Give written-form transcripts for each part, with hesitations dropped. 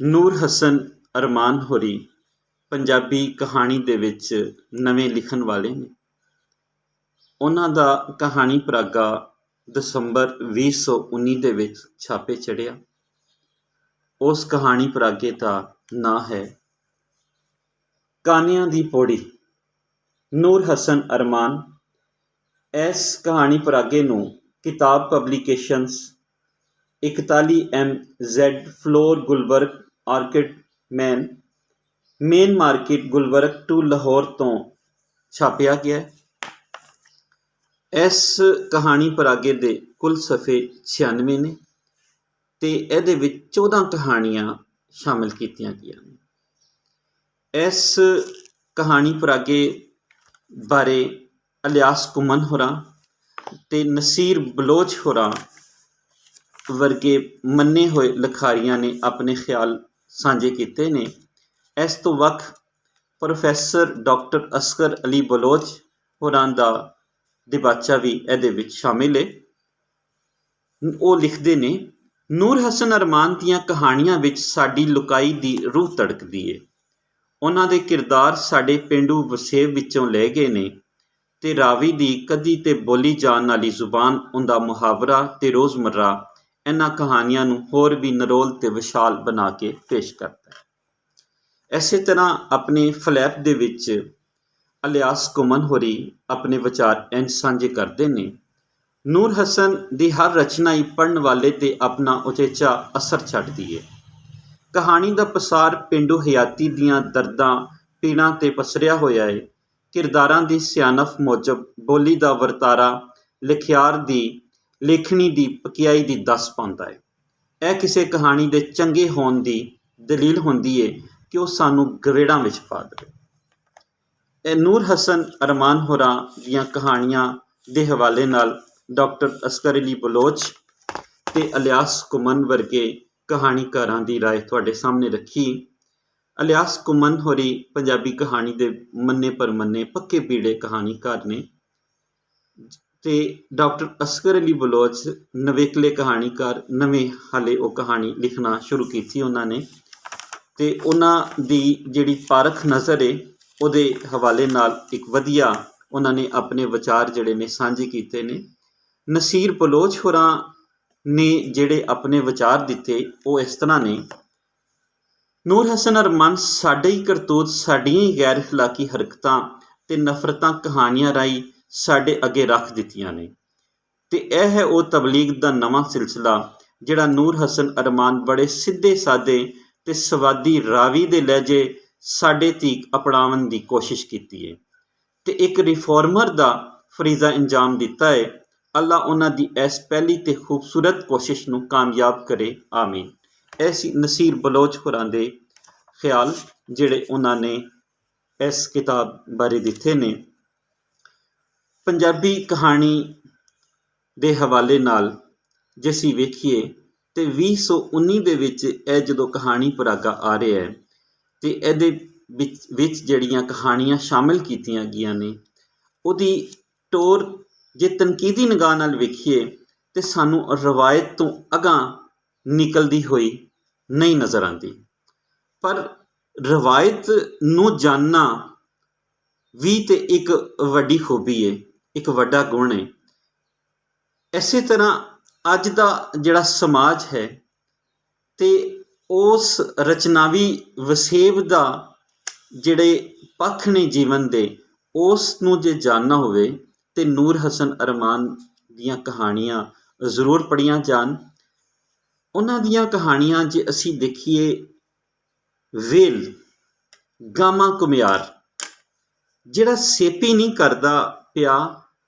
ਨੂਰ ਹਸਨ ਅਰਮਾਨ ਹੋਰੀ ਪੰਜਾਬੀ ਕਹਾਣੀ ਦੇ ਵਿੱਚ ਨਵੇਂ ਲਿਖਣ ਵਾਲੇ ਨੇ। ਉਹਨਾਂ ਦਾ ਕਹਾਣੀ ਪਰਾਗਾ ਦਸੰਬਰ 2019 ਦੇ ਵਿੱਚ ਛਾਪੇ ਚੜ੍ਹਿਆ। ਉਸ ਕਹਾਣੀ ਪਰਾਗੇ ਦਾ ਨਾਂ ਹੈ ਕਾਨਿਆਂ ਦੀ ਪੌੜੀ। ਨੂਰ ਹਸਨ ਅਰਮਾਨ ਇਸ ਕਹਾਣੀ ਪਰਾਗੇ ਨੂੰ Kitab publications 41MZ floor Gulberg Orchid main market Gulberg two Lahore ਤੋਂ ਛਾਪਿਆ ਗਿਆ। ਇਸ ਕਹਾਣੀ ਪਰਾਗੇ ਦੇ ਕੁੱਲ ਸਫ਼ੇ 96 ਨੇ ਤੇ ਇਹਦੇ ਵਿੱਚ 14 ਕਹਾਣੀਆਂ ਸ਼ਾਮਿਲ ਕੀਤੀਆਂ ਗਈਆਂ ਨੇ। ਇਸ ਕਹਾਣੀ ਪਰਾਗੇ ਬਾਰੇ ਇਲਿਆਸ ਕੁਮਨ ਹੋਰਾਂ ਤੇ ਨਸੀਰ ਬਲੋਚ ਹੋਰਾਂ ਵਰਗੇ ਮੰਨੇ ਹੋਏ ਲਿਖਾਰੀਆਂ ਨੇ ਆਪਣੇ ਖਿਆਲ ਸਾਂਝੇ ਕੀਤੇ ਨੇ। ਇਸ ਤੋਂ ਵੱਖ ਪ੍ਰੋਫੈਸਰ ਡਾਕਟਰ ਅਸਗਰ ਅਲੀ ਬਲੋਚ ਹੋਰਾਂ ਦਾ ਦਿਬਾਚਾ ਵੀ ਇਹਦੇ ਵਿੱਚ ਸ਼ਾਮਿਲ ਹੈ। ਉਹ ਲਿਖਦੇ ਨੇ, ਨੂਰ ਹਸਨ ਅਰਮਾਨ ਦੀਆਂ ਕਹਾਣੀਆਂ ਵਿੱਚ ਸਾਡੀ ਲੁਕਾਈ ਦੀ ਰੂਹ ਤੜਕਦੀ ਹੈ। ਉਹਨਾਂ ਦੇ ਕਿਰਦਾਰ ਸਾਡੇ ਪੇਂਡੂ ਵਸੇਬ ਵਿੱਚੋਂ ਲਏ ਗਏ ਨੇ ਤੇ ਰਾਵੀ ਦੀ ਕਦੀ ਤੇ ਬੋਲੀ ਜਾਣ ਵਾਲੀ ਜ਼ੁਬਾਨ, ਉਹਦਾ ਮੁਹਾਵਰਾ ਤੇ ਰੋਜ਼ਮर्रा ਇਹਨਾਂ ਕਹਾਣੀਆਂ ਨੂੰ ਹੋਰ ਵੀ ਨਰੋਲ ਤੇ ਵਿਸ਼ਾਲ ਬਣਾ ਕੇ ਪੇਸ਼ ਕਰਦਾ ਹੈ। ਇਸੇ ਤਰ੍ਹਾਂ ਆਪਣੇ ਫਲੈਪ ਦੇ ਵਿੱਚ ਇਲਿਆਸ ਕੁਮਨ ਹੋਰੀ ਆਪਣੇ ਵਿਚਾਰ ਇੰਝ ਸਾਂਝੇ ਕਰਦੇ ਨੇ, ਨੂਰ ਹਸਨ ਦੀ ਹਰ ਰਚਨਾ ਹੀ ਪੜ੍ਹਨ ਵਾਲੇ ਤੇ ਆਪਣਾ ਉਚੇਚਾ ਅਸਰ ਛੱਡਦੀ ਹੈ। ਕਹਾਣੀ ਦਾ ਪਸਾਰ ਪੇਂਡੂ ਹਯਾਤੀ ਦੀਆਂ ਦਰਦਾਂ ਪੀੜਾਂ ਤੇ ਪਸਰਿਆ ਹੋਇਆ ਹੈ। ਕਿਰਦਾਰਾਂ ਦੀ ਸਿਆਣਪ ਮੁਜਬ ਬੋਲੀ ਦਾ ਵਰਤਾਰਾ ਲਿਖਿਆਰ ਦੀ ਲੇਖਣੀ ਦੀ ਪਕਿਆਈ ਦੀ ਦੱਸ ਪਾਉਂਦਾ ਹੈ। ਇਹ ਕਿਸੇ ਕਹਾਣੀ ਦੇ ਚੰਗੇ ਹੋਣ ਦੀ ਦਲੀਲ ਹੁੰਦੀ ਹੈ ਕਿ ਉਹ ਸਾਨੂੰ ਗਵੇੜਾਂ ਵਿੱਚ ਪਾ ਦੇਵੇ। ਇਹ ਨੂਰ ਹਸਨ ਅਰਮਾਨ ਹੋਰਾਂ ਦੀਆਂ ਕਹਾਣੀਆਂ ਦੇ ਹਵਾਲੇ ਨਾਲ ਡਾਕਟਰ ਅਸਗਰ ਅਲੀ ਬਲੋਚ ਤੇ ਇਲਿਆਸ ਕੁਮਨ ਵਰਗੇ ਕਹਾਣੀਕਾਰਾਂ ਦੀ ਰਾਏ ਤੁਹਾਡੇ ਸਾਹਮਣੇ ਰੱਖੀ। ਇਲਿਆਸ ਕੁਮਨ ਹੋਰੀ ਪੰਜਾਬੀ ਕਹਾਣੀ ਦੇ ਮੰਨੇ ਪਰਮੰਨੇ ਪੱਕੇ ਪੀੜੇ ਕਹਾਣੀਕਾਰ ਨੇ ਤੇ ਡਾਕਟਰ ਅਸਗਰ ਅਲੀ ਬਲੋਚ ਨਵੇਕਲੇ ਕਹਾਣੀਕਾਰ, ਨਵੇਂ ਹਾਲੇ ਉਹ ਕਹਾਣੀ ਲਿਖਣਾ ਸ਼ੁਰੂ ਕੀਤੀ ਉਹਨਾਂ ਨੇ ਤੇ ਉਹਨਾਂ ਦੀ ਜਿਹੜੀ ਪਾਰਖ ਨਜ਼ਰ ਹੈ ਉਹਦੇ ਹਵਾਲੇ ਨਾਲ ਇੱਕ ਵਧੀਆ ਉਹਨਾਂ ਨੇ ਆਪਣੇ ਵਿਚਾਰ ਜਿਹੜੇ ਨੇ ਸਾਂਝੇ ਕੀਤੇ ਨੇ। ਨਸੀਰ ਬਲੋਚ ਹੋਰਾਂ ਨੇ ਜਿਹੜੇ ਆਪਣੇ ਵਿਚਾਰ ਦਿੱਤੇ ਉਹ ਇਸ ਤਰ੍ਹਾਂ ਨੇ, ਨੂਰ ਹਸਨ ਅਰਮਾਨ ਸਾਡੇ ਹੀ ਕਰਤੂਤ, ਸਾਡੀਆਂ ਹੀ ਗੈਰ ਅਖਲਾਕੀ ਹਰਕਤਾਂ ਤੇ ਨਫ਼ਰਤਾਂ ਕਹਾਣੀਆਂ ਰਾਹੀਂ ਸਾਡੇ ਅੱਗੇ ਰੱਖ ਦਿੱਤੀਆਂ ਨੇ ਤੇ ਇਹ ਹੈ ਉਹ ਤਬਲੀਗ ਦਾ ਨਵਾਂ ਸਿਲਸਿਲਾ ਜਿਹੜਾ ਨੂਰ ਹਸਨ ਅਰਮਾਨ ਬੜੇ ਸਿੱਧੇ ਸਾਦੇ ਤੇ ਸਵਾਦੀ ਰਾਵੀ ਦੇ ਲਹਿਜੇ ਸਾਡੇ ਤੀਕ ਅਪਣਾਉਣ ਦੀ ਕੋਸ਼ਿਸ਼ ਕੀਤੀ ਹੈ ਤੇ ਇੱਕ ਰਿਫਾਰਮਰ ਦਾ ਫਰੀਜ਼ਾ ਅੰਜਾਮ ਦਿੱਤਾ ਹੈ। ਅੱਲਾ ਉਹਨਾਂ ਦੀ ਇਸ ਪਹਿਲੀ ਤੇ ਖੂਬਸੂਰਤ ਕੋਸ਼ਿਸ਼ ਨੂੰ ਕਾਮਯਾਬ ਕਰੇ, ਆਮੀਨ। ਐਸੀ ਨਸੀਰ ਬਲੋਚ ਹੋਰਾਂ ਦੇ ਖਿਆਲ ਜਿਹੜੇ ਉਹਨਾਂ ਨੇ ਇਸ ਕਿਤਾਬ ਬਾਰੇ ਦਿੱਤੇ ਨੇ। ਪੰਜਾਬੀ ਕਹਾਣੀ ਦੇ ਹਵਾਲੇ ਨਾਲ ਜੇ ਅਸੀਂ ਵੇਖੀਏ ਤੇ 2019 ਦੇ ਵਿੱਚ ਇਹ ਜਦੋਂ ਕਹਾਣੀ ਪਰਾਗਾ ਆ ਰਿਹਾ ਹੈ ਤੇ ਇਹਦੇ ਵਿੱਚ ਜਿਹੜੀਆਂ ਕਹਾਣੀਆਂ ਸ਼ਾਮਿਲ ਕੀਤੀਆਂ ਗਈਆਂ ਨੇ ਉਹਦੀ ਟੋਰ ਜੇ ਤਨਕੀਦੀ ਨਿਗਾਹ ਨਾਲ ਵੇਖੀਏ ਤੇ ਸਾਨੂੰ ਰਵਾਇਤ ਤੋਂ ਅਗਾਂਹ ਨਿਕਲਦੀ ਹੋਈ ਨਹੀਂ ਨਜ਼ਰ ਆਉਂਦੀ, ਪਰ ਰਵਾਇਤ ਨੂੰ ਜਾਣਨਾ ਵੀ ਤੇ ਇੱਕ ਵੱਡੀ ਖੂਬੀ ਹੈ, ਇੱਕ ਵੱਡਾ ਗੁਣ ਹੈ। ਇਸੇ ਤਰ੍ਹਾਂ ਅੱਜ ਦਾ ਜਿਹੜਾ ਸਮਾਜ ਹੈ ਤੇ ਉਸ ਰਚਨਾਵੀ ਵਸੇਬ ਦਾ ਜਿਹੜੇ ਪੱਖ ਨੇ ਜੀਵਨ ਦੇ, ਉਸ ਨੂੰ ਜੇ ਜਾਣਨਾ ਹੋਵੇ ਤੇ ਨੂਰ ਹਸਨ ਅਰਮਾਨ ਦੀਆਂ ਕਹਾਣੀਆਂ ਜ਼ਰੂਰ ਪੜ੍ਹੀਆਂ ਜਾਣ। ਉਹਨਾਂ ਦੀਆਂ ਕਹਾਣੀਆਂ ਜੇ ਅਸੀਂ ਦੇਖੀਏ, ਵੇਲ ਗਾਮਾ ਕੁਮਿਆਰ ਜਿਹੜਾ ਸੇਪੀ ਨਹੀਂ ਕਰਦਾ ਪਿਆ,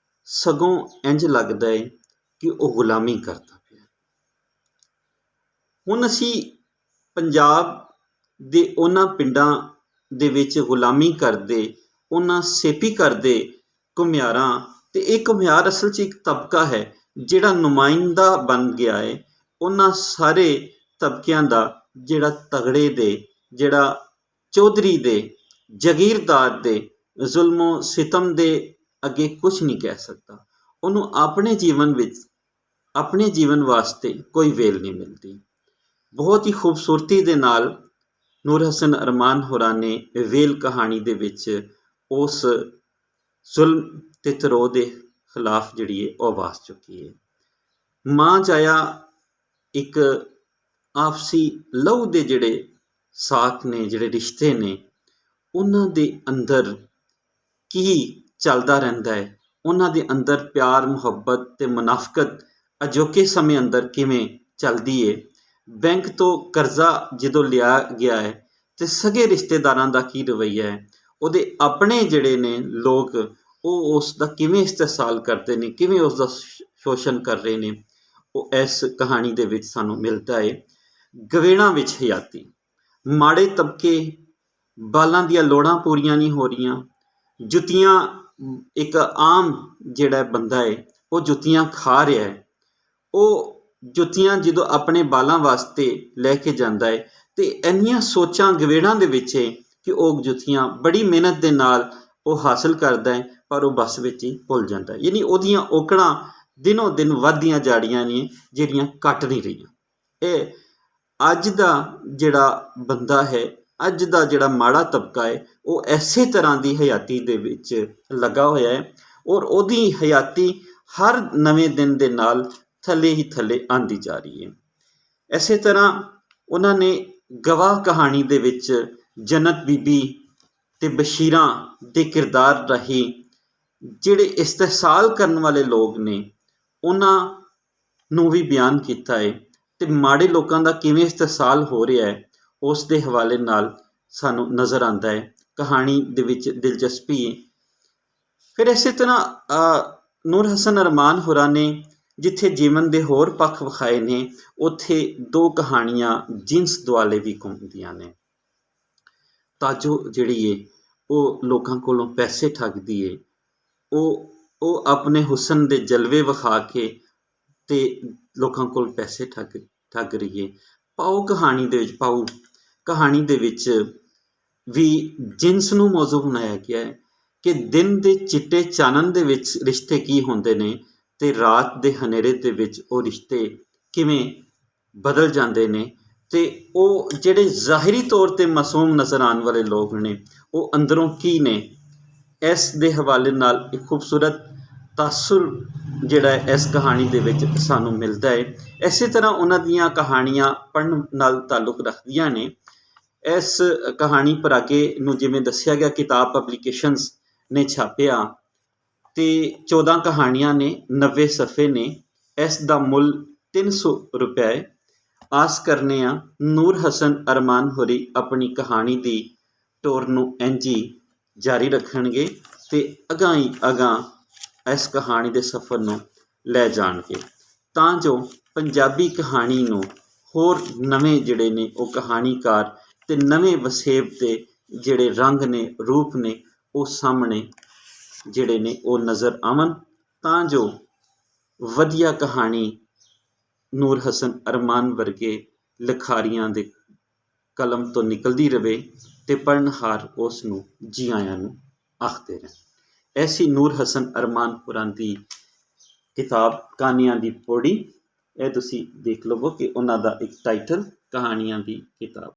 ਸਗੋਂ ਇੰਝ ਲੱਗਦਾ ਹੈ ਕਿ ਉਹ ਗੁਲਾਮੀ ਕਰਦਾ ਪਿਆ। ਹੁਣ ਅਸੀਂ ਪੰਜਾਬ ਦੇ ਉਹਨਾਂ ਪਿੰਡਾਂ ਦੇ ਵਿੱਚ ਗੁਲਾਮੀ ਕਰਦੇ, ਉਹਨਾਂ ਸੇਪੀ ਕਰਦੇ ਘੁਮਿਆਰਾਂ ਤੇ ਇਹ ਘੁਮਿਆਰ ਅਸਲ 'ਚ ਇੱਕ ਤਬਕਾ ਹੈ ਜਿਹੜਾ ਨੁਮਾਇੰਦਾ ਬਣ ਗਿਆ ਹੈ ਉਹਨਾਂ ਸਾਰੇ ਤਬਕਿਆਂ ਦਾ, ਜਿਹੜਾ ਤਗੜੇ ਦੇ, ਜਿਹੜਾ ਚੌਧਰੀ ਦੇ, ਜਗੀਰਦਾਰ ਦੇ ਜ਼ੁਲਮੋ ਸਿਤਮ ਦੇ ਅੱਗੇ ਕੁਛ ਨਹੀਂ ਕਹਿ ਸਕਦਾ। ਉਹਨੂੰ ਆਪਣੇ ਜੀਵਨ ਵਿੱਚ, ਆਪਣੇ ਜੀਵਨ ਵਾਸਤੇ ਕੋਈ ਵੇਲ ਨਹੀਂ ਮਿਲਦੀ। ਬਹੁਤ ਹੀ ਖੂਬਸੂਰਤੀ ਦੇ ਨਾਲ ਨੂਰ ਹਸਨ ਅਰਮਾਨ ਹੋਰਾਂ ਨੇ ਵੇਲ ਕਹਾਣੀ ਦੇ ਵਿੱਚ ਉਸ ਜ਼ੁਲਮ ਤੇ ਤਰੋਹ ਦੇ ਖਿਲਾਫ ਜਿਹੜੀ ਹੈ ਉਹ ਆਵਾਜ਼ ਚੁੱਕੀ ਹੈ। ਮਾਂ ਜਾਇਆ ਇੱਕ ਆਪਸੀ ਲਹੂ ਦੇ ਜਿਹੜੇ ਸਾਕ ਨੇ, ਜਿਹੜੇ ਰਿਸ਼ਤੇ ਨੇ, ਉਹਨਾਂ ਦੇ ਅੰਦਰ ਕੀ ਚੱਲਦਾ ਰਹਿੰਦਾ ਹੈ, ਉਹਨਾਂ ਦੇ ਅੰਦਰ ਪਿਆਰ, ਮੁਹੱਬਤ ਤੇ ਮੁਨਾਫਕਤ ਅਜੋਕੇ ਸਮੇਂ ਅੰਦਰ ਕਿਵੇਂ ਚੱਲਦੀ ਹੈ, ਬੈਂਕ ਤੋਂ ਕਰਜ਼ਾ ਜਦੋਂ ਲਿਆ ਗਿਆ ਹੈ ਤੇ ਸਗੇ ਰਿਸ਼ਤੇਦਾਰਾਂ ਦਾ ਕੀ ਰਵੱਈਆ ਹੈ, ਉਹਦੇ ਆਪਣੇ ਜਿਹੜੇ ਨੇ ਲੋਕ ਉਹ ਉਸ ਦਾ ਕਿਵੇਂ ਇਸਤਹਿਸਾਲ ਕਰਦੇ ਨੇ, ਕਿਵੇਂ ਉਸ ਦਾ ਸ਼ੋਸ਼ਣ ਕਰ ਰਹੇ ਨੇ, ਉਹ ਇਸ ਕਹਾਣੀ ਦੇ ਵਿੱਚ ਸਾਨੂੰ ਮਿਲਦਾ ਹੈ। ਗਵੇੜਾਂ ਵਿੱਚ ਹਯਾਤੀ, ਮਾੜੇ ਤਬਕੇ, ਬਾਲਾਂ ਦੀਆਂ ਲੋੜਾਂ ਪੂਰੀਆਂ ਨਹੀਂ ਹੋ ਰਹੀਆਂ, ਜੁੱਤੀਆਂ, ਇੱਕ ਆਮ ਜਿਹੜਾ ਬੰਦਾ ਹੈ ਉਹ ਜੁੱਤੀਆਂ ਖਾ ਰਿਹਾ ਹੈ, ਉਹ ਜੁੱਤੀਆਂ ਜਦੋਂ ਆਪਣੇ ਬਾਲਾਂ ਵਾਸਤੇ ਲੈ ਕੇ ਜਾਂਦਾ ਹੈ ਤੇ ਇੰਨੀਆਂ ਸੋਚਾਂ ਗਵੇੜਾਂ ਦੇ ਵਿੱਚ ਹੈ ਕਿ ਉਹ ਜੁੱਤੀਆਂ ਬੜੀ ਮਿਹਨਤ ਦੇ ਨਾਲ ਉਹ ਹਾਸਲ ਕਰਦਾ ਹੈ, ਪਰ ਉਹ ਬੱਸ ਵਿੱਚ ਹੀ ਭੁੱਲ ਜਾਂਦਾ ਹੈ। ਯਾਨੀ ਉਹਦੀਆਂ ਔਕੜਾਂ ਦਿਨੋਂ ਦਿਨ ਵੱਧਦੀਆਂ ਜਾ ਰਹੀਆਂ ਨੇ, ਜਿਹੜੀਆਂ ਘੱਟ ਨਹੀਂ ਰਹੀਆਂ। ਇਹ ਅੱਜ ਦਾ ਜਿਹੜਾ ਬੰਦਾ ਹੈ, ਅੱਜ ਦਾ ਜਿਹੜਾ ਮਾੜਾ ਤਬਕਾ ਹੈ, ਉਹ ਐਸੇ ਤਰ੍ਹਾਂ ਦੀ ਹਯਾਤੀ ਦੇ ਵਿੱਚ ਲੱਗਾ ਹੋਇਆ ਹੈ ਔਰ ਉਹਦੀ ਹਯਾਤੀ ਹਰ ਨਵੇਂ ਦਿਨ ਦੇ ਨਾਲ ਥੱਲੇ ਹੀ ਥੱਲੇ ਆਉਂਦੀ ਜਾ ਰਹੀ ਹੈ। ਇਸੇ ਤਰ੍ਹਾਂ ਉਹਨਾਂ ਨੇ ਗਵਾਹ ਕਹਾਣੀ ਦੇ ਵਿੱਚ ਜੰਨਤ ਬੀਬੀ ਤੇ ਬਸ਼ੀਰਾਂ ਦੇ ਕਿਰਦਾਰ ਰਾਹੀਂ ਜਿਹੜੇ ਇਸਤਹਿਸਾਲ ਕਰਨ ਵਾਲੇ ਲੋਕ ਨੇ ਉਹਨਾਂ ਨੂੰ ਵੀ ਬਿਆਨ ਕੀਤਾ ਹੈ ਤੇ ਮਾੜੇ ਲੋਕਾਂ ਦਾ ਕਿਵੇਂ ਇਸਤਹਿਸਾਲ ਹੋ ਰਿਹਾ ਹੈ ਉਸ ਦੇ ਹਵਾਲੇ ਨਾਲ ਸਾਨੂੰ ਨਜ਼ਰ ਆਉਂਦਾ ਹੈ। ਕਹਾਣੀ ਦੇ ਵਿੱਚ ਦਿਲਚਸਪੀ ਹੈ। ਫਿਰ ਇਸੇ ਤਰ੍ਹਾਂ ਨੂਰ ਹਸਨ ਅਰਮਾਨ ਹੋਰਾਂ ਨੇ ਜਿੱਥੇ ਜੀਵਨ ਦੇ ਹੋਰ ਪੱਖ ਵਿਖਾਏ ਨੇ, ਉੱਥੇ ਦੋ ਕਹਾਣੀਆਂ ਜਿਨਸ ਦੁਆਲੇ ਵੀ ਘੁੰਮਦੀਆਂ ਨੇ। ਤਾਜੋ ਜਿਹੜੀ ਹੈ ਉਹ ਲੋਕਾਂ ਕੋਲੋਂ ਪੈਸੇ ਠੱਗਦੀ ਹੈ, ਉਹ ਆਪਣੇ ਹੁਸਨ ਦੇ ਜਲਵੇ ਵਿਖਾ ਕੇ ਤੇ ਲੋਕਾਂ ਕੋਲ ਪੈਸੇ ਠੱਗ ਰਹੀ ਹੈ। ਪਾਓ ਕਹਾਣੀ ਦੇ ਵਿੱਚ ਵੀ ਜਿਨਸ ਨੂੰ ਮੌਜੂ ਬਣਾਇਆ ਗਿਆ ਹੈ ਕਿ ਦਿਨ ਦੇ ਚਿੱਟੇ ਚਾਨਣ ਦੇ ਵਿੱਚ ਰਿਸ਼ਤੇ ਕੀ ਹੁੰਦੇ ਨੇ ਤੇ ਰਾਤ ਦੇ ਹਨੇਰੇ ਦੇ ਵਿੱਚ ਉਹ ਰਿਸ਼ਤੇ ਕਿਵੇਂ ਬਦਲ ਜਾਂਦੇ ਨੇ, ਤੇ ਉਹ ਜਿਹੜੇ ਜ਼ਾਹਿਰੀ ਤੌਰ 'ਤੇ ਮਾਸੂਮ ਨਜ਼ਰ ਆਉਣ ਵਾਲੇ ਲੋਕ ਨੇ ਉਹ ਅੰਦਰੋਂ ਕੀ ਨੇ। ਇਸ ਦੇ ਹਵਾਲੇ ਨਾਲ ਇੱਕ ਖੂਬਸੂਰਤ ਤਾਸੁਰ ਜਿਹੜਾ ਇਸ ਕਹਾਣੀ ਦੇ ਵਿੱਚ ਸਾਨੂੰ ਮਿਲਦਾ ਹੈ। ਇਸੇ ਤਰ੍ਹਾਂ ਉਹਨਾਂ ਦੀਆਂ ਕਹਾਣੀਆਂ ਪੜ੍ਹਨ ਨਾਲ ਤਾਲੁਕ ਰੱਖਦੀਆਂ ਨੇ। ਇਸ ਕਹਾਣੀ ਪਰਾਗੇ ਨੂੰ ਜਿਵੇਂ ਦੱਸਿਆ ਗਿਆ ਕਿਤਾਬ ਪਬਲੀਕੇਸ਼ਨਸ ਨੇ ਛਾਪਿਆ ਤੇ 14 ਕਹਾਣੀਆਂ ਨੇ, 90 ਸਫ਼ੇ ਨੇ। ਇਸ ਦਾ ਮੁੱਲ 300 ਰੁਪਏ। ਆਸ ਕਰਨੇ ਆ ਨੂਰ ਹਸਨ ਅਰਮਾਨ ਹੋਰੀ ਆਪਣੀ ਕਹਾਣੀ ਦੀ ਟੋਰ ਨੂੰ ਇੰਝ ਹੀ ਜਾਰੀ ਰੱਖਣਗੇ ਤੇ ਅਗਾਂਹ ਹੀ ਅਗਾਂਹ ਇਸ ਕਹਾਣੀ ਦੇ ਸਫ਼ਰ ਨੂੰ ਲੈ ਜਾਣਗੇ, ਤਾਂ ਜੋ ਪੰਜਾਬੀ ਕਹਾਣੀ ਨੂੰ ਹੋਰ ਨਵੇਂ ਜਿਹੜੇ ਨੇ ਉਹ ਕਹਾਣੀਕਾਰ ਤੇ ਨਵੇਂ ਵਸੇਬ ਦੇ ਜਿਹੜੇ ਰੰਗ ਨੇ, ਰੂਪ ਨੇ, ਉਹ ਸਾਹਮਣੇ ਜਿਹੜੇ ਨੇ ਉਹ ਨਜ਼ਰ ਆਵਣ, ਤਾਂ ਜੋ ਵਧੀਆ ਕਹਾਣੀ ਨੂਰ ਹਸਨ ਅਰਮਾਨ ਵਰਗੇ ਲਿਖਾਰੀਆਂ ਦੇ ਕਲਮ ਤੋਂ ਨਿਕਲਦੀ ਰਹੇ ਤੇ ਪੜ੍ਹਨਹਾਰ ਉਸ ਨੂੰ ਜੀ ਆਇਆਂ ਨੂੰ ਆਖਦੇ ਰਹਿਣ। ਐਸੀ ਨੂਰ ਹਸਨ ਅਰਮਾਨ ਹੋਰਾਂ ਦੀ ਕਿਤਾਬ ਕਹਾਣੀਆਂ ਦੀ ਪੌੜੀ, ਇਹ ਤੁਸੀਂ ਦੇਖ ਲਵੋ ਕਿ ਉਹਨਾਂ ਦਾ ਇੱਕ ਟਾਈਟਲ ਕਹਾਣੀਆਂ ਦੀ ਕਿਤਾਬ।